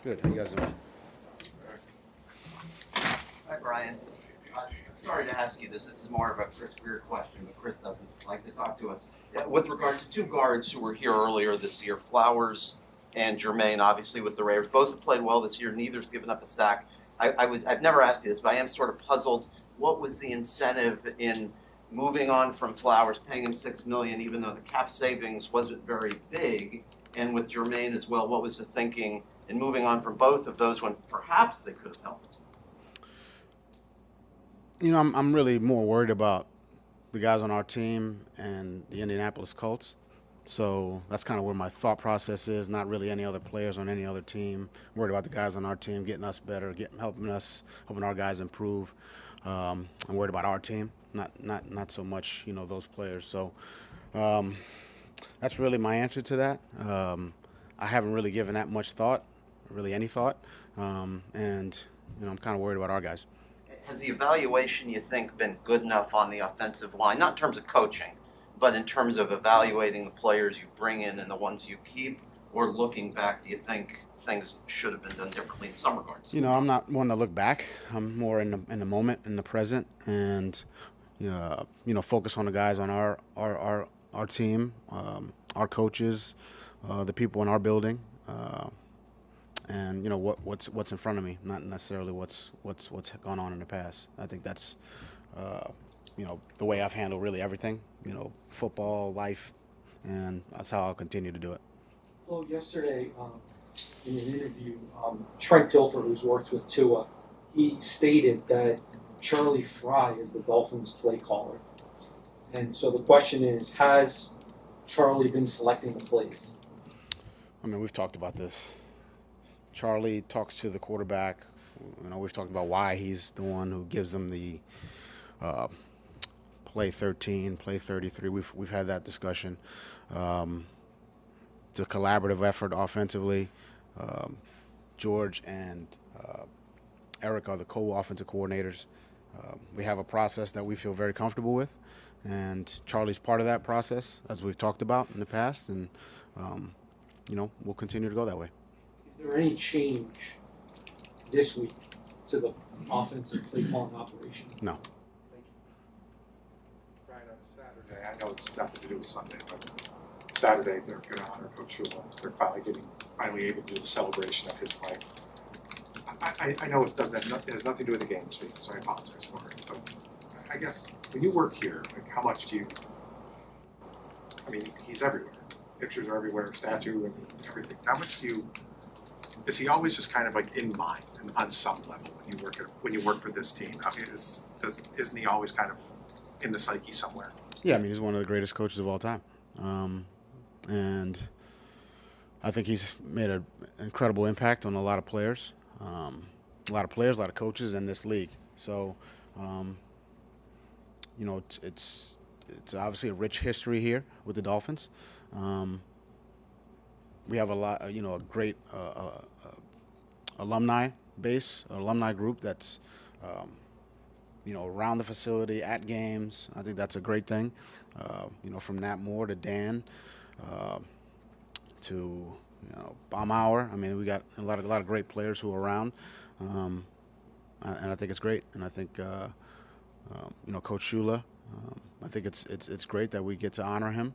Good. How you guys doing? Hi, Brian. Sorry to ask you this. This is more of a Chris Greer question, but Chris doesn't like to talk to us. With regard to two guards who were here earlier this year, Flowers and Jermaine, obviously with the Raiders, both have played well this year. Neither's given up a sack. I've never asked you this, but I am sort of puzzled. What was the incentive in moving on from Flowers, paying him $6 million, even though the cap savings wasn't very big, and with Jermaine as well? What was the thinking in moving on from both of those when perhaps they could have helped? I'm really more worried about the guys on our team and the Indianapolis Colts. So that's kind of where my thought process is. Not really any other players on any other team. I'm worried about the guys on our team getting us better, helping our guys improve. I'm worried about our team, not so much those players. So that's really my answer to that. I haven't really given that much thought, really any thought, and I'm kind of worried about our guys. Has the evaluation, you think, been good enough on the offensive line, not in terms of coaching, but in terms of evaluating the players you bring in and the ones you keep? Or looking back, do you think things should have been done differently in some regards? I'm not one to look back. I'm more in the moment, in the present, and focus on the guys on our team, our coaches, the people in our building. And what's in front of me, not necessarily what's gone on in the past. I think that's the way I've handled really everything, football, life, and that's how I'll continue to do it. Well, yesterday in an interview, Trent Dilfer, who's worked with Tua, he stated that Charlie Fry is the Dolphins play caller. And so the question is, has Charlie been selecting the plays? I mean, we've talked about this. Charlie talks to the quarterback. We've talked about why he's the one who gives them the play 13, play 33. We've had that discussion. It's a collaborative effort offensively. George and Eric are the co-offensive coordinators. We have a process that we feel very comfortable with, and Charlie's part of that process, as we've talked about in the past, and we'll continue to go that way. Is there any change this week to the offensive play calling operation? No. Brian, on Saturday, I know it's nothing to do with Sunday, but Saturday they're going to honor Coach Shula. They're finally able to do the celebration of his life. I know it has nothing to do with the game this week, so I apologize for it. But I guess when you work here, like how much do you? I mean, he's everywhere. Pictures are everywhere, statue and everything. How much do you? Is he always just kind of like in mind and on some level when you work for this team? I mean, isn't he always kind of in the psyche somewhere? Yeah, I mean, he's one of the greatest coaches of all time, and I think he's made an incredible impact on a lot of players, a lot of coaches in this league. So, it's obviously a rich history here with the Dolphins. We have a great alumni base, alumni group that's, around the facility, at games. I think that's a great thing. From Nat Moore to Dan to Baumauer. I mean, we got a lot of great players who are around, and I think it's great. And I think Coach Shula. I think it's great that we get to honor him.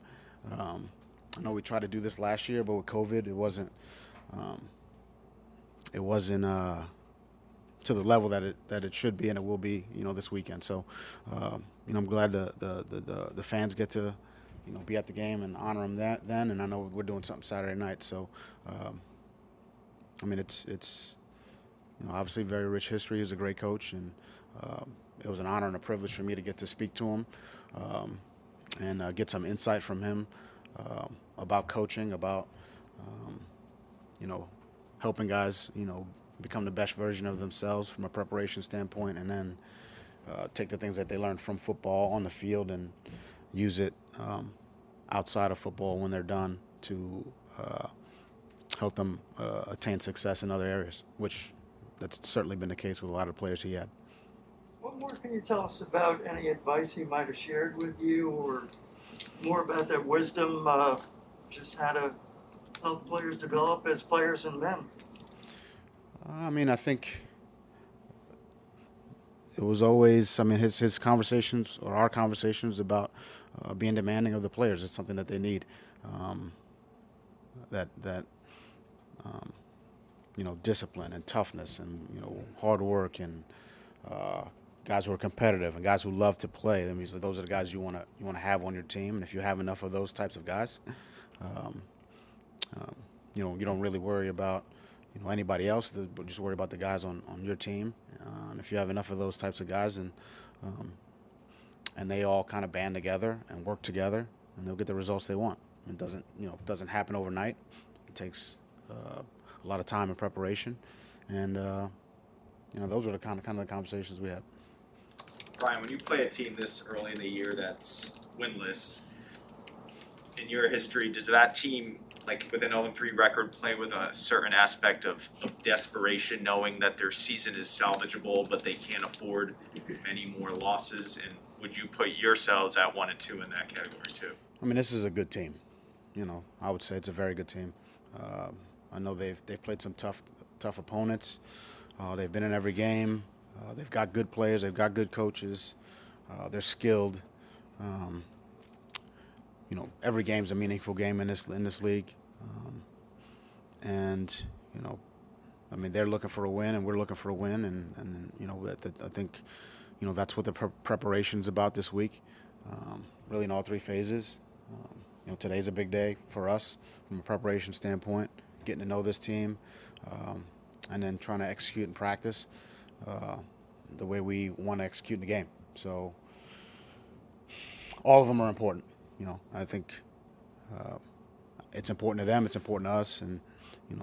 I know we tried to do this last year, but with COVID, it wasn't to the level that it should be, and it will be, this weekend. So, I'm glad the fans get to, be at the game and honor him then. And I know we're doing something Saturday night. So, I mean, it's obviously very rich history. He's a great coach, and it was an honor and a privilege for me to get to speak to him and get some insight from him. About coaching, about helping guys, become the best version of themselves from a preparation standpoint, and then take the things that they learned from football on the field and use it outside of football when they're done to help them attain success in other areas, which that's certainly been the case with a lot of players he had. What more can you tell us about any advice he might have shared with you, or more about that wisdom, just how to help players develop as players and men? I mean, I think it was always, I mean, his conversations or our conversations about being demanding of the players. It's something that they need. Um, that discipline and toughness and hard work and uh, guys who are competitive and guys who love to play. I mean, so those are the guys you want to have on your team. And if you have enough of those types of guys, um, you don't really worry about anybody else. But just worry about the guys on your team. And if you have enough of those types of guys, um, and they all kind of band together and work together, and they'll get the results they want. It doesn't happen overnight. It takes a lot of time and preparation, and those are the kind of the conversations we had. Brian, when you play a team this early in the year that's winless, in your history, does that team, like with an 0-3 record, play with a certain aspect of desperation, knowing that their season is salvageable, but they can't afford many more losses? And would you put yourselves at 1 and 2 in that category too? I mean, this is a good team. I would say it's a very good team. I know they've played some tough opponents. They've been in every game. They've got good players. They've got good coaches. They're skilled. Every game's a meaningful game in this league, and I mean, they're looking for a win, and we're looking for a win, and I think that's what the preparation's about this week. Really, in all three phases. Today's a big day for us from a preparation standpoint, getting to know this team, and then trying to execute in practice the way we want to execute in the game. So all of them are important. I think it's important to them. It's important to us, and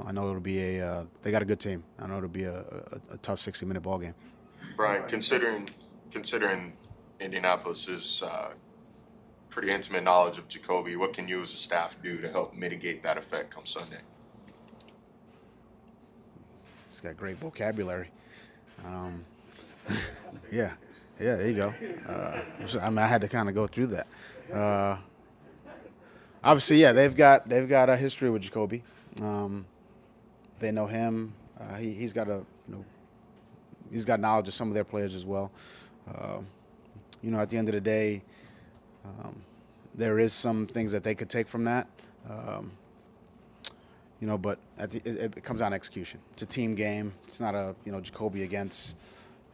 I know it'll be they got a good team. I know it'll be a tough 60-minute ball game. Brian, considering Indianapolis's pretty intimate knowledge of Jacoby, what can you as a staff do to help mitigate that effect come Sunday? He's got great vocabulary. Yeah, there you go. I mean, I had to kind of go through that. Obviously, yeah, they've got a history with Jacoby. They know him. He's got he's got knowledge of some of their players as well. At the end of the day, there is some things that they could take from that. But it comes down to execution. It's a team game. It's not a Jacoby against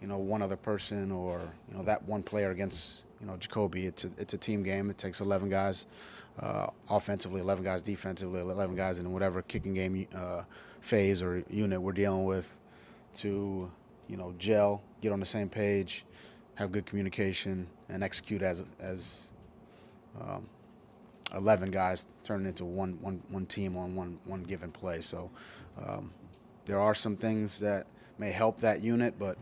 one other person or that one player against Jacoby. It's a team game. It takes 11 guys offensively, 11 guys defensively, 11 guys in whatever kicking game phase or unit we're dealing with to gel, get on the same page, have good communication, and execute as 11 guys turning into one team on one given play. So there are some things that may help that unit, but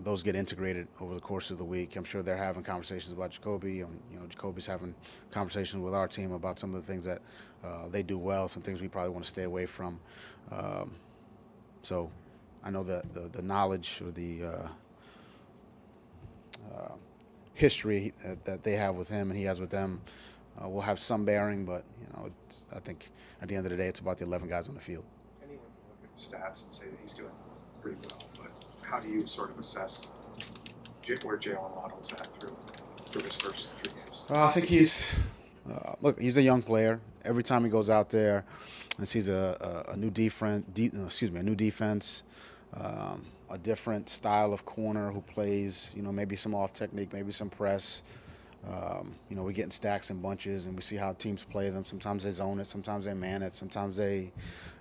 those get integrated over the course of the week. I'm sure they're having conversations about Jacoby, and Jacoby's having conversations with our team about some of the things that they do well, some things we probably want to stay away from. So I know that the knowledge or the history that they have with him and he has with them will have some bearing, but I think at the end of the day, it's about the 11 guys on the field. Anyone can look at the stats and say that he's doing pretty well, but how do you sort of assess where Jalen Waddle's at through his first 3 games? I think he's a young player. Every time he goes out there and sees a new defense, a different style of corner who plays, maybe some off technique, maybe some press. We get in stacks and bunches, and we see how teams play them. Sometimes they zone it, sometimes they man it, sometimes they,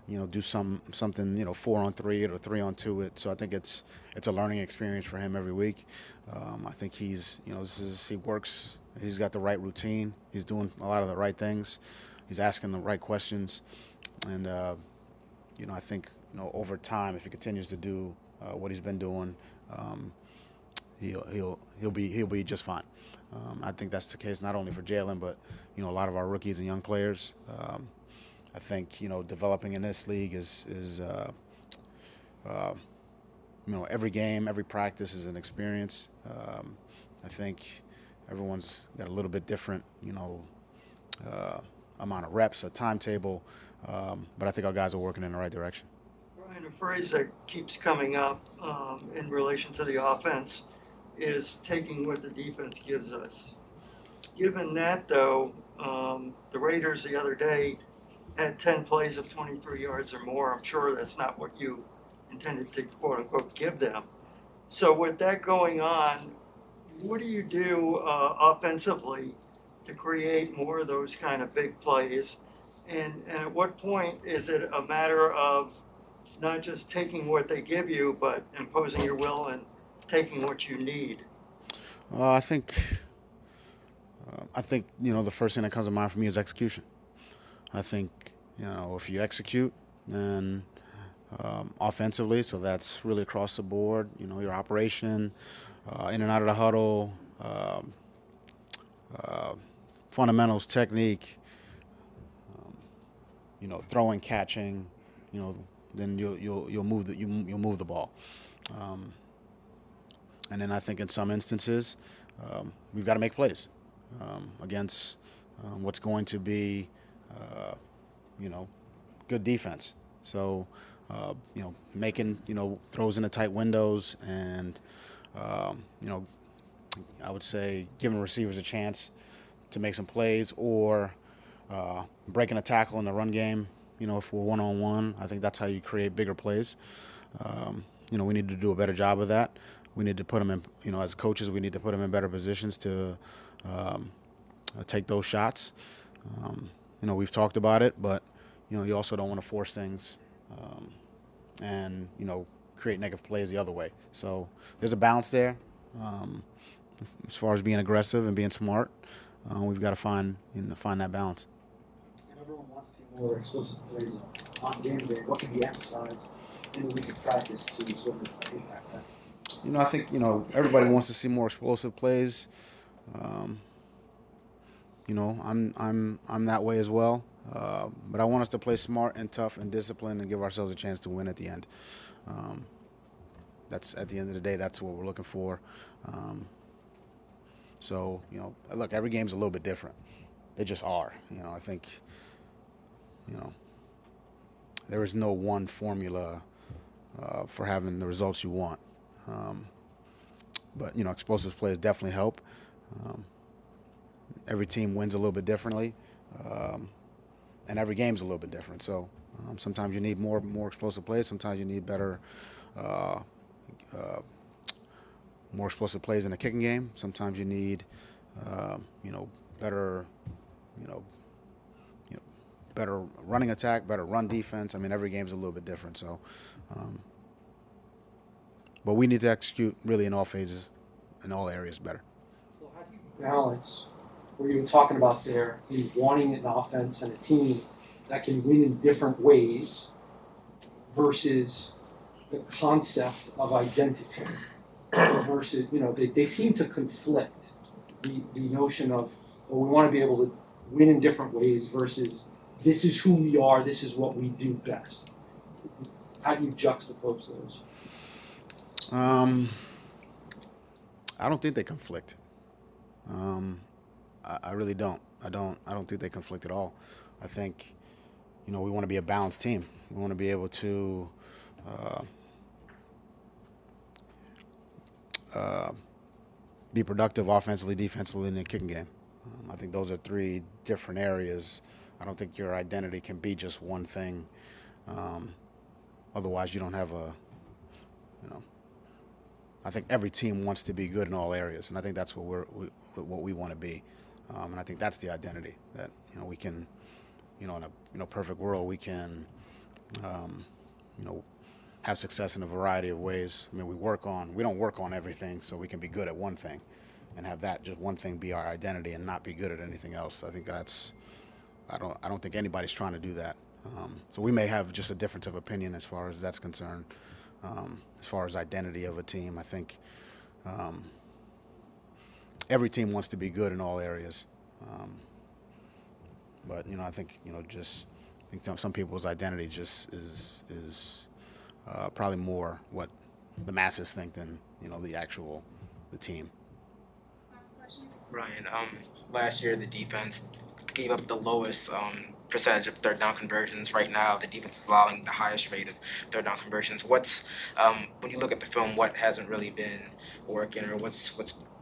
do something 4-on-3 it or 3-on-2 it. So I think it's a learning experience for him every week. I think he's, he works. He's got the right routine. He's doing a lot of the right things. He's asking the right questions, and I think over time, if he continues to do what he's been doing, he'll be just fine. I think that's the case not only for Jalen, but a lot of our rookies and young players. I think developing in this league is every game, every practice is an experience. I think everyone's got a little bit different amount of reps, a timetable, but I think our guys are working in the right direction. Brian, And a phrase that keeps coming up in relation to the offense is taking what the defense gives us. Given that, though, the Raiders the other day had 10 plays of 23 yards or more. I'm sure that's not what you intended to quote unquote give them. So, with that going on, what do you do offensively to create more of those kind of big plays? And at what point is it a matter of not just taking what they give you, but imposing your will and taking what you need? I think the first thing that comes to mind for me is execution. I think if you execute, then offensively, so that's really across the board. Your operation, in and out of the huddle, uh, fundamentals, technique, throwing, catching, then you'll move the ball. Um, and then I think in some instances, we've got to make plays against what's going to be, good defense. So, making throws into tight windows, and I would say giving receivers a chance to make some plays, or breaking a tackle in the run game. If we're one-on-one, I think that's how you create bigger plays. We need to do a better job of that. We need to put them in, as coaches, we need to put them in better positions to take those shots. We've talked about it, but, you also don't want to force things and, create negative plays the other way. So there's a balance there. As far as being aggressive and being smart, we've got to find that balance. And everyone wants to see more explosive plays on game day. What can be emphasized in the week of practice to sort of impact that? I think everybody wants to see more explosive plays. I'm that way as well. But I want us to play smart and tough and disciplined and give ourselves a chance to win at the end. That's at the end of the day, that's what we're looking for. So look, every game's a little bit different. They just are. I think there is no one formula for having the results you want. But explosive plays definitely help. Every team wins a little bit differently, and every game's a little bit different. So sometimes you need more explosive plays. Sometimes you need better, more explosive plays in the kicking game. Sometimes you need, better, better running attack, better run defense. I mean, every game's a little bit different. So, but we need to execute really in all phases, in all areas better. So how do you balance what you were talking about there, in wanting an offense and a team that can win in different ways versus the concept of identity versus, they seem to conflict. The notion of, well, we want to be able to win in different ways versus this is who we are, this is what we do best. How do you juxtapose those? I don't think they conflict. I really don't. I don't think they conflict at all. I think, we want to be a balanced team. We want to be able to be productive offensively, defensively, in the kicking game. I think those are three different areas. I don't think your identity can be just one thing. Otherwise, you don't have I think every team wants to be good in all areas, and I think that's what we want to be. And I think that's the identity that we can, in a perfect world, we can, have success in a variety of ways. I mean, we don't work on everything, so we can be good at one thing, and have that just one thing be our identity, and not be good at anything else. I think I don't think anybody's trying to do that. So we may have just a difference of opinion as far as that's concerned. As far as identity of a team, I think every team wants to be good in all areas. But I think some people's identity just is probably more what the masses think than the team. Last question. Ryan, last year the defense gave up the lowest percentage of third down conversions. Right now, the defense is allowing the highest rate of third down conversions. What's when you look at the film, what hasn't really been working, or what's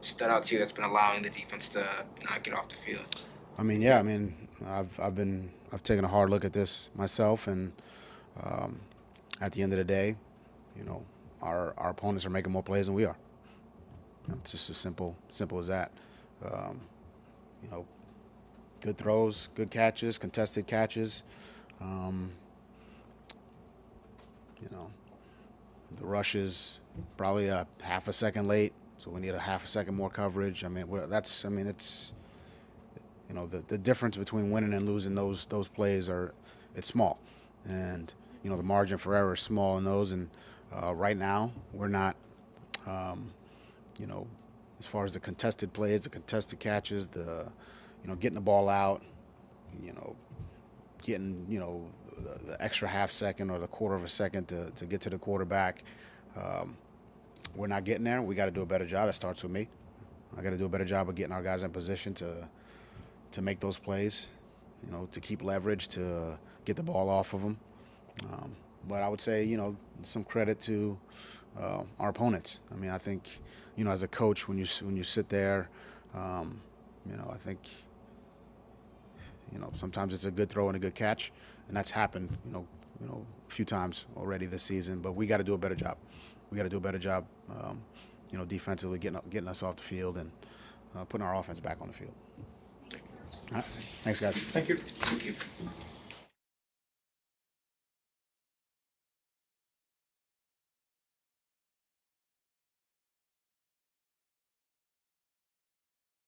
stood out to you that's been allowing the defense to not get off the field? I mean, yeah, I mean, I've taken a hard look at this myself, and at the end of the day, you know, our opponents are making more plays than we are. You know, it's just as simple as that. You know, good throws, good catches, contested catches. You know, the rush is probably a half a second late, so we need a half a second more coverage. I mean, it's, you know, the difference between winning and losing those plays it's small, and you know the margin for error is small in those. And right now we're not, you know, as far as the contested plays, the contested catches, you know, getting the ball out, you know, getting, you know, the extra half second or the quarter of a second to get to the quarterback. We're not getting there. We got to do a better job. That starts with me. I got to do a better job of getting our guys in position to make those plays, you know, to keep leverage, to get the ball off of them. But I would say, you know, some credit to our opponents. I mean, I think, you know, as a coach, when you sit there, you know, I think, you know, sometimes it's a good throw and a good catch, and that's happened, you know, a few times already this season. But we got to do a better job. We got to do a better job, you know, defensively getting us off the field and putting our offense back on the field. All right. Thanks, guys. Thank you. Thank you.